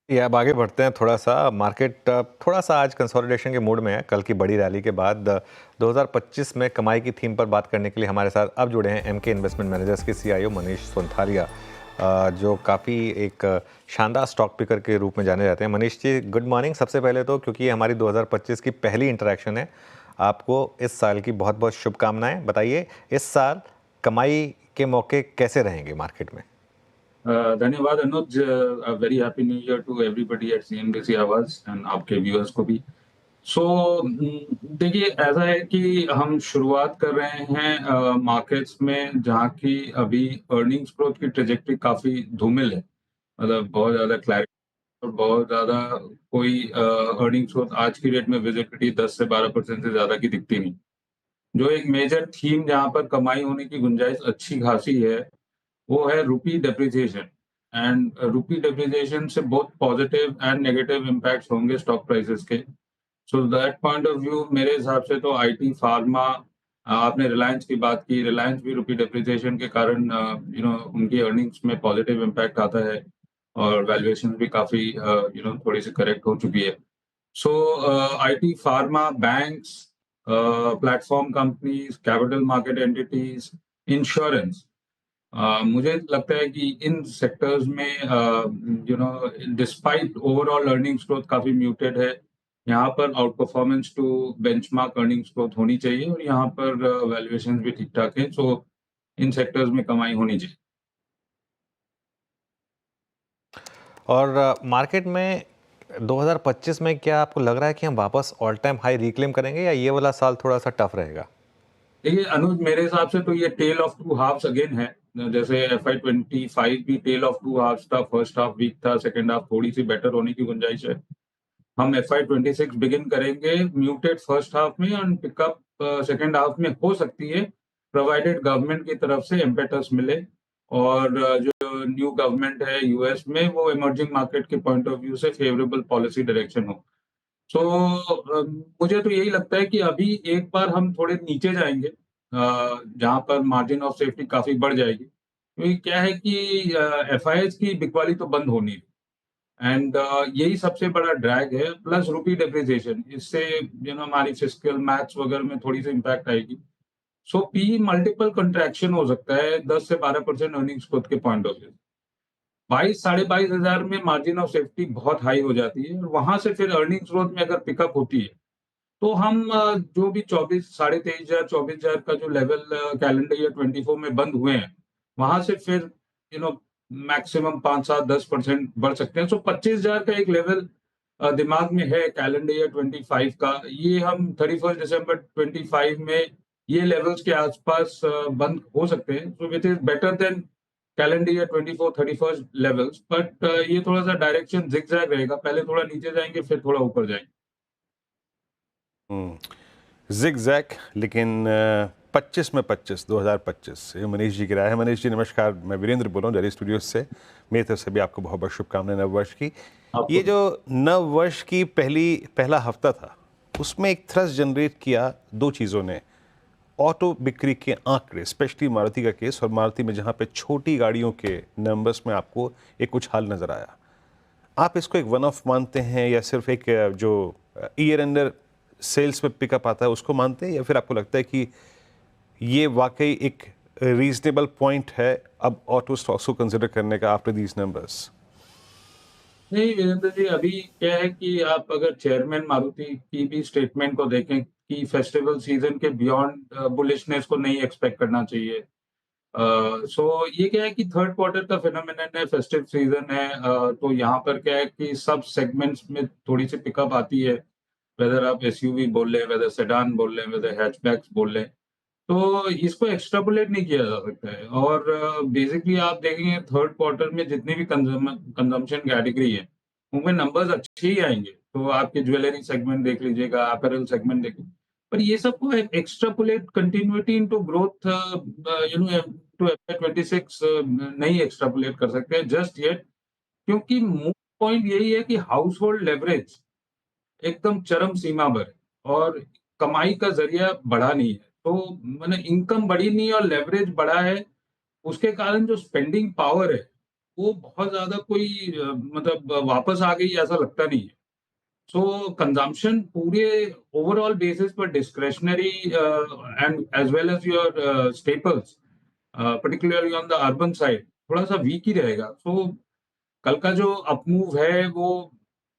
ये अब आगे बढ़ते हैं थोड़ा-सा मार्केट थोड़ा-सा आज कंसोलिडेशन के मूड में है। कल की बड़ी रैली के बाद 2025 में कमाई की थीम पर बात करने के लिए हमारे साथ अब जुड़े हैं एमके इन्वेस्टमेंट मैनेजर्स के सीईओ मनीष सोनथालिया, जो काफ़ी एक शानदार स्टॉक पिकर के रूप में जाने जाते हैं। Manish ji, good morning. सबसे पहले तो क्योंकि ये हमारी 2025 की पहली इंटरैक्शन है, आपको इस साल की बहुत-बहुत शुभकामनाएँ। बताइए, इस साल कमाई के मौके कैसे रहेंगे मार्केट में? धन्यवाद Anuj. Very happy new year to everybody at CNBC Awaaz and आपके व्यूअर्स को भी। सो देखिए, ऐसा है कि हम शुरुआत कर रहे हैं मार्केट्स में जहाँ की अभी अर्निंग्स ग्रोथ की ट्रेजेक्टरी काफी धूमिल है। मतलब बहुत ज्यादा क्लैरिटी और बहुत ज्यादा कोई अर्निंग्स ग्रोथ आज की डेट में विजिबिलिटी 10 से 12% से ज्यादा की दिखती नहीं। जो एक मेजर थीम जहाँ पर कमाई होने की गुंजाइश अच्छी खासी है, वो है रूपी डेप्रिसिएशन। एंड रूपी डेप्रिसिएशन से बहुत पॉजिटिव एंड नेगेटिव इम्पैक्ट्स होंगे स्टॉक प्राइसेस के। So that point of view मेरे हिसाब से तो आईटी फार्मा, आपने रिलायंस की बात की, रिलायंस भी रूपी डेप्रिसिएशन के कारण उनकी अर्निंग्स में पॉजिटिव इम्पैक्ट आता है और वैल्यूएशन भी काफी थोड़ी सी करेक्ट हो चुकी है। So IT pharma, banks, platform companies, capital market entities, insurance, मुझे लगता है कि इन सेक्टर्स में डिस्पाइट ओवरऑल अर्निंग्स ग्रोथ काफी म्यूटेड है, यहाँ पर outperformance to benchmark earnings growth होनी चाहिए और यहाँ पर वैल्यूएशन भी ठीक ठाक है। सो इन सेक्टर्स में कमाई होनी चाहिए। और मार्केट में 2025 में क्या आपको लग रहा है कि हम वापस ऑल टाइम हाई रिक्लेम करेंगे या ये वाला साल थोड़ा-सा टफ रहेगा? देखिए अनुज, मेरे हिसाब से तो ये tale of two halves again है। जैसे एफआई 25 भी टेल ऑफ टू हाफ्स था, फर्स्ट हाफ वीक था, सेकंड हाफ थोड़ी सी बेटर होने की गुंजाइश है। हम एफआई 26 बिगिन करेंगे म्यूटेड फर्स्ट हाफ में और पिकअप सेकंड हाफ में हो सकती है, प्रोवाइडेड गवर्नमेंट की तरफ से इम्पेटस मिले और जो न्यू गवर्नमेंट है यूएस में वो इमर्जिंग मार्केट के पॉइंट ऑफ व्यू से फेवरेबल पॉलिसी डायरेक्शन हो। सो मुझे तो यही लगता है कि अभी एक बार हम थोड़े नीचे जाएंगे, जहां पर मार्जिन ऑफ सेफ्टी काफी बढ़ जाएगी, क्योंकि क्या है कि एफआईएस की बिकवाली तो बंद होनी है। एंड यही सबसे बड़ा ड्रैग है, प्लस रूपी डेप्रिसिएशन, इससे हमारी फिजिकल मैथ्स वगैरह में थोड़ी सी इम्पैक्ट आएगी। सो पी मल्टीपल कंट्रैक्शन हो सकता है 10 से 12% अर्निंग्स ग्रोथ के पॉइंट ऑफ व्यू। 22-22,500 में मार्जिन ऑफ सेफ्टी बहुत हाई हो जाती है और वहां से फिर अर्निंग्स ग्रोथ में अगर पिकअप होती है तो हम जो भी 24, 23,500, 24,000 का जो लेवल कैलेंडर ईयर 24 में बंद हुए हैं, वहां से फिर यू नो मैक्सिमम 5, 7, 10% बढ़ सकते हैं। सो 25,000 का एक लेवल दिमाग में है कैलेंडर ईयर 25 का। ये हम 31 दिसंबर 25 में ये लेवल्स के आसपास बंद हो सकते हैं, so which is better than calendar year 24, 31 levels. But ये थोड़ा सा डायरेक्शन जिगजैग रहेगा, पहले थोड़ा नीचे जाएंगे फिर थोड़ा ऊपर जाएंगे। ज़िग-ज़ैग, लेकिन 25 में 25, 2025, ये मनीष जी की राय है। मनीष जी नमस्कार, मैं वीरेंद्र बोल रहा हूँ दिल्ली स्टूडियोज़ से। मेरी तरफ से भी आपको बहुत-बहुत शुभकामनाएँ नववर्ष की। आपको ये जो नववर्ष की पहला हफ्ता था, उसमें एक थ्रस्ट जनरेट किया 2 चीज़ों ने। ऑटो बिक्री के आंकड़े, स्पेशली मारुति का केस, और मारुति में जहाँ पे छोटी गाड़ियों के नंबर्स में आपको एक उछाल नज़र आया। आप इसको एक वन ऑफ मानते हैं या सिर्फ एक जो ईयर एंडर सेल्स में पिकअप आता है उसको मानते हैं, या फिर आपको लगता है कि ये वाकई एक रीजनेबल पॉइंट है अब ऑटो स्टॉक्स को कंसिडर करने का आफ्टर दीज नंबर्स? नहीं वीरेंद्र जी, अभी क्या है कि आप अगर चेयरमैन मारुति की भी स्टेटमेंट को देखें कि फेस्टिवल सीजन के बियॉन्ड बुलिशनेस को नहीं एक्सपेक्ट करना चाहिए। सो ये क्या है कि थर्ड क्वार्टर का फिनोमेनन है, फेस्टिव सीजन है, तो यहाँ पर क्या है कि सब सेगमेंट्स में थोड़ी सी पिकअप आती है। वेदर आप एसयूवी बोल लें, वेदर सेडान बोल लें, वेदर हैचबैक्स बोल लें, तो इसको एक्सट्रापोलेट नहीं किया जा सकता है। और बेसिकली आप देखेंगे थर्ड क्वार्टर में जितनी भी कंजम्पशन कैटेगरी है, उनमें नंबर्स अच्छे ही आएंगे। तो आपके ज्वेलरी सेगमेंट देख लीजिएगा, अपैरल सेगमेंट देख लीजिए, पर ये सबको extrapolate continuity into growth to FY 26 नहीं एक्सट्रापोलेट कर सकते जस्ट येट, क्योंकि मूल पॉइंट यही है कि हाउस होल्ड लेवरेज एकदम चरम सीमा पर है और कमाई का जरिया बढ़ा नहीं है। तो मैंने इनकम बढ़ी नहीं और लेवरेज बढ़ा है, उसके कारण जो स्पेंडिंग पावर है वो बहुत ज़्यादा कोई मतलब वापस आ गई ऐसा लगता नहीं है। सो कंजम्पशन पूरे ओवरऑल बेसिस पर discretionary and as well as your staples particularly on the urban side थोड़ा-सा वीक ही रहेगा। सो कल का जो अप मूव है वो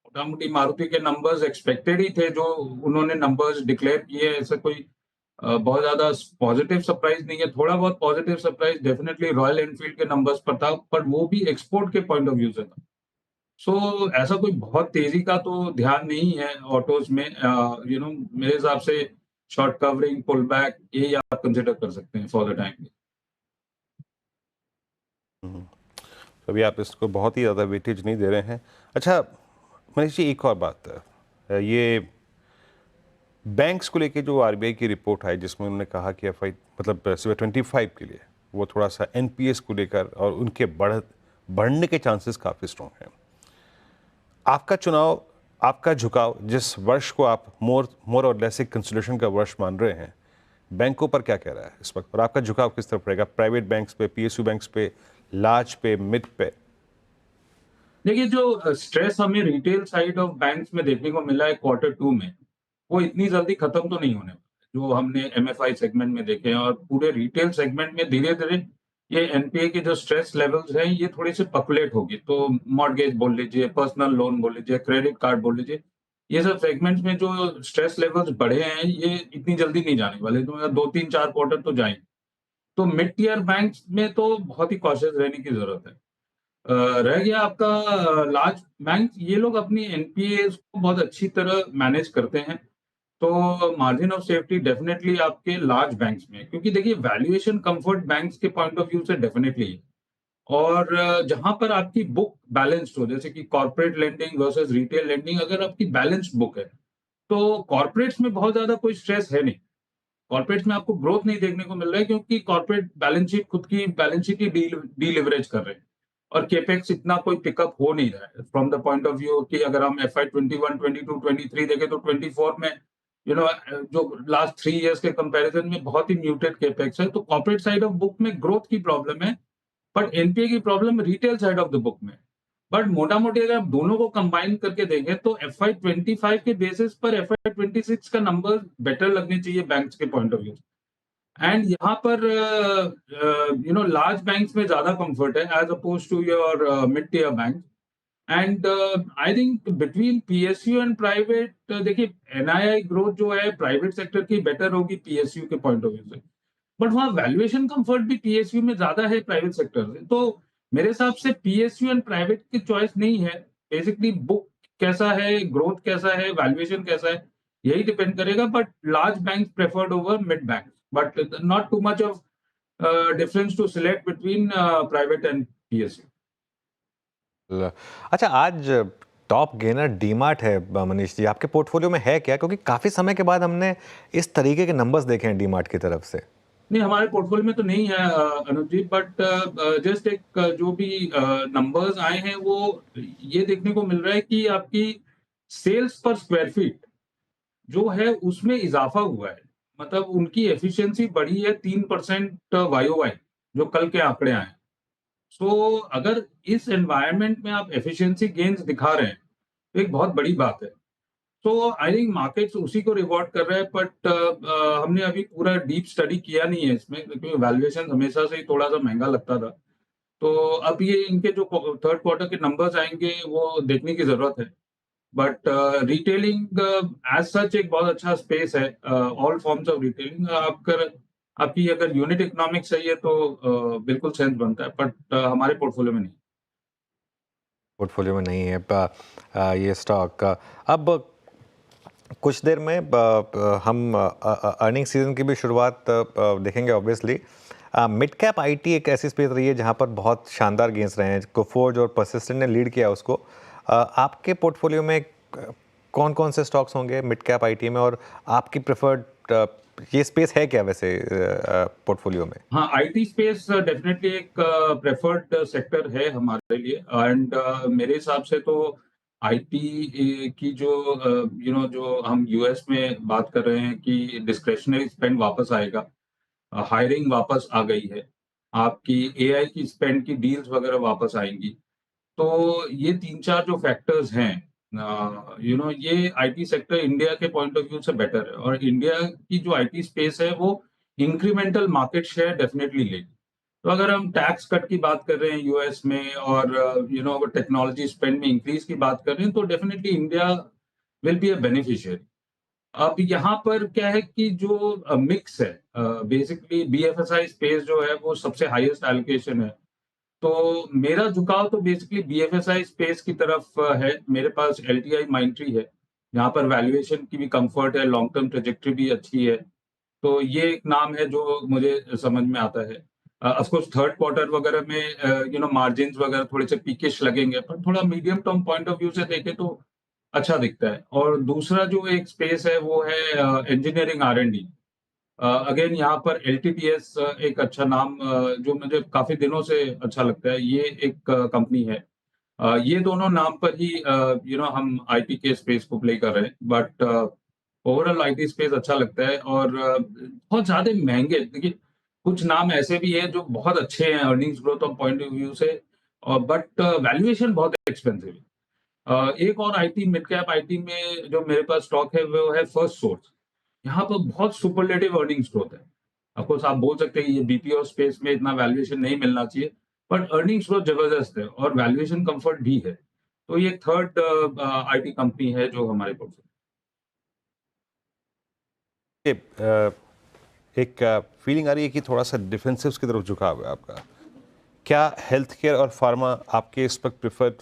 मोटा-मोटी मारुति के नंबर्स एक्सपेक्टेड ही थे, जो उन्होंने नंबर्स डिक्लेयर किए, ऐसा कोई बहुत ज़्यादा पॉजिटिव सरप्राइज़ नहीं है। थोड़ा बहुत positive surprise definitely royal Enfield के नंबर्स पर था, पर वो भी एक्सपोर्ट के पॉइंट ऑफ व्यू से था। सो ऐसा कोई बहुत तेज़ी का तो ध्यान नहीं है ऑटोज़ में। मेरे हिसाब से शॉर्ट कवरिंग, पुल बैक यही आप कंसिडर कर सकते हैं फॉर द टाइम बिंग। हम्म। तो अभी आप इसको बहुत ही ज़्यादा वेटेज नहीं दे रहे हैं। अच्छा मनीष जी, एक और बात है, ये बैंक्स को लेके जो आरबीआई की रिपोर्ट आई जिसमें उन्होंने कहा कि एफ आई मतलब सिवा 25 के लिए वो थोड़ा सा एनपीएस को लेकर और उनके बढ़ने के चांसेस काफ़ी स्ट्रॉन्ग हैं। आपका चुनाव, आपका झुकाव, जिस वर्ष को आप मोर और लेस एक कंसोलिडेशन का वर्ष मान रहे हैं, बैंकों पर क्या कह रहा है इस वक्त, और आपका झुकाव किस तरफ रहेगा? प्राइवेट बैंक्स पे, पीएसयू बैंक्स पे, लार्ज पे, मिड पे? देखिए, जो स्ट्रेस हमें रिटेल साइड ऑफ बैंक्स में देखने को मिला है क्वार्टर 2 में, वो इतनी जल्दी खत्म तो नहीं होने वाला, जो हमने एमएफआई सेगमेंट में देखे हैं। और पूरे रिटेल सेगमेंट में धीरे-धीरे ये एनपीए के जो स्ट्रेस लेवल्स हैं, ये थोड़ी-सी पर्कुलेट होगी। तो मॉर्टगेज बोल लीजिए, पर्सनल लोन बोल लीजिए, क्रेडिट कार्ड बोल लीजिए, ये सब सेगमेंट्स में जो स्ट्रेस लेवल्स बढ़े हैं, ये इतनी जल्दी नहीं जाने वाले। तो 2, 3, 4 क्वार्टर तो जाएँगे। तो मिड टियर बैंक्स में तो बहुत ही कॉशियस रहने की ज़रूरत है। रह गया आपका लार्ज बैंक, ये लोग अपनी एनपीएस को बहुत अच्छी तरह मैनेज करते हैं। तो मार्जिन ऑफ सेफ्टी डेफिनिटली आपके लार्ज बैंक्स में है, क्योंकि देखिए वैल्यूएशन कंफर्ट बैंक्स के पॉइंट ऑफ व्यू से डेफिनिटली है। और जहां पर आपकी बुक बैलेंस्ड हो, जैसे कि corporate lending versus retail lending, अगर आपकी बैलेंस्ड बुक है, तो कॉर्पोरेट्स में बहुत ज्यादा कोई स्ट्रेस है नहीं। कॉर्पोरेट्स में आपको ग्रोथ नहीं देखने को मिल रहा है, क्योंकि कॉर्पोरेट बैलेंस शीट खुद की बैलेंस शीट ही डीलिवरेज कर रहे हैं। और केपेक्स इतना कोई पिकअप हो नहीं रहा है from the point of view कि अगर हम एफ आई 21, 22, 23 देखें, तो 24 में जो लास्ट 3 इयर्स के कंपैरिजन में बहुत ही म्यूटेड केपेक्स है। तो कॉर्पोरेट साइड ऑफ बुक में ग्रोथ की प्रॉब्लम है, बट एनपीए की problem retail side of the book में। बट मोटा मोटी अगर आप दोनों को कंबाइन करके देखें, तो एफ आई 25 के बेसिस पर एफ आई 26 का नंबर बेटर लगने चाहिए बैंक्स के पॉइंट ऑफ व्यू। एंड यहाँ पर लार्ज बैंक्स में ज्यादा कंफर्ट है as oppose to your mid tier bank. And I think between PSU and private, देखिए एनआईआई ग्रोथ जो है प्राइवेट सेक्टर की बेटर होगी पीएसयू के पॉइंट ऑफ व्यू से। बट वहाँ वैल्यूएशन कंफर्ट भी पीएसयू में ज्यादा है प्राइवेट सेक्टर से। तो मेरे हिसाब से पीएसयू एंड प्राइवेट की चॉइस नहीं है। बेसिकली बुक कैसा है, ग्रोथ कैसा है, वैल्यूएशन कैसा है, यही डिपेंड करेगा। But large bank preferred over mid bank, but not too much of difference to select between private and PSU. अच्छा, आज टॉप गेनर डीमार्ट है। मनीष जी, आपके पोर्टफोलियो में है क्या? क्योंकि काफ़ी समय के बाद हमने इस तरीके के नंबर्स देखे हैं डीमार्ट की तरफ से। नहीं, हमारे पोर्टफोलियो में तो नहीं है अनुज जी, बट जस्ट एक जो भी नंबर्स आए हैं, वो ये देखने को मिल रहा है कि आपकी सेल्स पर स्क्वायर फीट जो है उसमें इजाफा हुआ है। मतलब उनकी एफिशिएंसी बढ़ी है 3% वाई जो कल के आंकड़े आए हैं। सो अगर इस एनवायरनमेंट में आप एफिशिएंसी गेन्स दिखा रहे हैं, तो एक बहुत बड़ी बात है। तो आई थिंक मार्केट्स उसी को रिवॉर्ड कर रहे हैं। बट हमने अभी पूरा डीप स्टडी किया नहीं है इसमें, क्योंकि वैल्यूएशन हमेशा से ही थोड़ा सा महंगा लगता था। तो अब ये इनके जो थर्ड क्वार्टर के नंबर्स आएंगे, वो देखने की जरूरत है। बट रिटेलिंग एज सच एक बहुत अच्छा स्पेस है। ऑल फॉर्म्स ऑफ रिटेलिंग, आपकी अगर यूनिट इकोनॉमिक्स सही है, तो बिल्कुल सेंस बनता है। बट हमारे पोर्टफोलियो में नहीं। पोर्टफोलियो में नहीं है ये स्टॉक। अब कुछ देर में हम अर्निंग सीजन की भी शुरुआत देखेंगे ऑब्वियसली। मिड कैप आईटी एक ऐसी स्पेस रही है जहां पर बहुत शानदार गेंस रहे हैं। कोफोर्ज और परसिस्टेंट ने लीड किया उसको। आपके पोर्टफोलियो में कौन कौन से स्टॉक्स होंगे मिड कैप आईटी में, और आपकी प्रेफर्ड ये स्पेस है क्या वैसे पोर्टफोलियो में? हाँ, आईटी स्पेस डेफिनेटली एक प्रेफर्ड सेक्टर है हमारे लिए। एंड मेरे हिसाब से तो आईटी की जो जो हम यूएस में बात कर रहे हैं कि डिस्क्रेशनरी स्पेंड वापस आएगा, हायरिंग वापस आ गई है। आपकी एआई की स्पेंड की डील्स वगैरह वापस आएंगी। तो ये 3-4 जो फैक्टर्स हैं ये आईटी सेक्टर इंडिया के पॉइंट ऑफ व्यू से बेटर है और इंडिया की जो आईटी स्पेस है वो इंक्रीमेंटल मार्केट शेयर डेफिनेटली लेगी। तो अगर हम टैक्स कट की बात कर रहे हैं यूएस में और अगर टेक्नोलॉजी स्पेंड में इंक्रीज की बात कर रहे हैं तो definitely India will be a beneficiary. अब यहाँ पर क्या है कि जो मिक्स है बेसिकली बीएफएसआई स्पेस जो है वो सबसे हाईएस्ट एलोकेशन है। तो मेरा झुकाव तो बेसिकली बीएफएसआई स्पेस की तरफ है। मेरे पास एलटीआई माइंडट्री है, जहाँ पर वैल्यूएशन की भी कंफर्ट है, लॉन्ग टर्म ट्रेजेक्टरी भी अच्छी है। तो ये एक नाम है जो मुझे समझ में आता है। ऑफ कोर्स थर्ड क्वार्टर वगैरह में मार्जिन्स वगैरह थोड़े से पीकिश लगेंगे, पर थोड़ा medium term point of view से देखें तो अच्छा दिखता है। और दूसरा जो एक स्पेस है वो है इंजीनियरिंग आर-एन-डी। अगेन यहाँ पर एलटीटीएस एक अच्छा नाम जो मुझे काफी दिनों से अच्छा लगता है, ये एक कंपनी है। ये दोनों नाम पर ही हम आईटी के स्पेस को प्ले कर रहे हैं, बट ओवरऑल आईटी स्पेस अच्छा लगता है और बहुत ज्यादा महंगे देखिए, कुछ नाम ऐसे भी हैं जो बहुत अच्छे हैं earnings growth of point of view से, बट वैल्यूएशन बहुत एक्सपेंसिव है। एक और आईटी मिड कैप आईटी में जो मेरे पास स्टॉक है वो है फर्स्ट सोर्स। यहाँ पर बहुत सुपरलेटिव अर्निंग्स ग्रोथ है। ऑफ कोर्स आप बोल सकते हैं कि ये बीपीओ स्पेस में इतना वैल्यूएशन नहीं मिलना चाहिए, बट अर्निंग्स ग्रोथ जबरदस्त है और वैल्यूएशन कंफर्ट भी है। तो ये थर्ड आईटी कंपनी है जो हमारे पोर्टफोलियो। ये, एक फीलिंग आ रही है कि थोड़ा सा डिफेंसिव्स की तरफ झुकाव है आपका। क्या हेल्थ केयर और फार्मा आपके इस वक्त प्रिफर्ड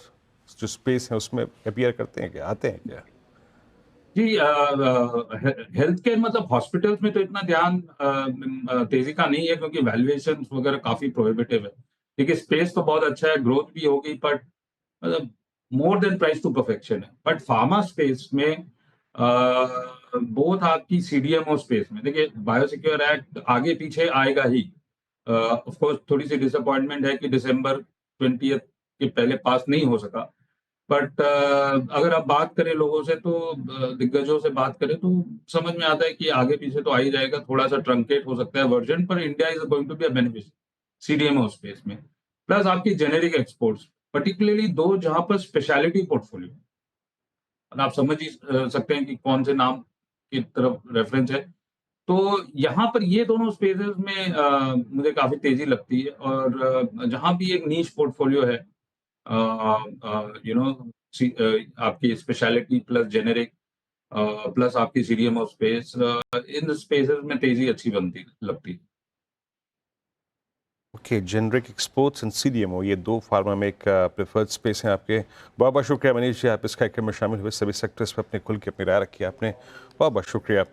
जो स्पेस है उसमें अपीयर करते हैं, क्या आते हैं क्या? जी, हेल्थ केयर मतलब हॉस्पिटल्स में तो इतना ध्यान तेजी का नहीं है क्योंकि वैल्यूएशन वगैरह काफी प्रोहिबिटिव है। देखिए स्पेस तो बहुत अच्छा है, ग्रोथ भी होगी, बट मतलब more than price to perfection है। बट फार्मा स्पेस में बोथ आपकी सीडीएमओ स्पेस में देखिए बायोसिक्योर एक्ट आगे पीछे आएगा ही। ऑफ कोर्स थोड़ी सी डिसअपॉइंटमेंट है कि दिसंबर 20 के पहले पास नहीं हो सका, बट अगर आप बात करें लोगों से तो दिग्गजों से बात करें तो समझ में आता है कि आगे पीछे तो आ ही जाएगा, थोड़ा सा ट्रंकेट हो सकता है वर्जन, पर India is going to be a beneficiary CDMO space में। प्लस आपकी जेनेरिक एक्सपोर्ट्स पर्टिकुलरली दो जहां पर स्पेशलिटी पोर्टफोलियो, आप समझ ही सकते हैं कि कौन से नाम की तरफ रेफरेंस है। तो यहाँ पर ये दोनों स्पेसेस में मुझे काफी तेजी लगती है और जहाँ भी एक नीश पोर्टफोलियो है यू नो आपकी स्पेशलिटी प्लस जेनेरिक प्लस आपकी सीडीएमओ स्पेस, इन स्पेसेस में तेजी अच्छी बनती लगती है। Okay, generic exports and CDMO, ये दो फार्मा में एक प्रेफर्ड स्पेस हैं आपके। बहुत बहुत शुक्रिया मनीष जी, आप इस कार्यक्रम में शामिल हुए, सभी सेक्टर्स पर अपने खुल के अपनी राय रखी आपने, बहुत बहुत शुक्रिया।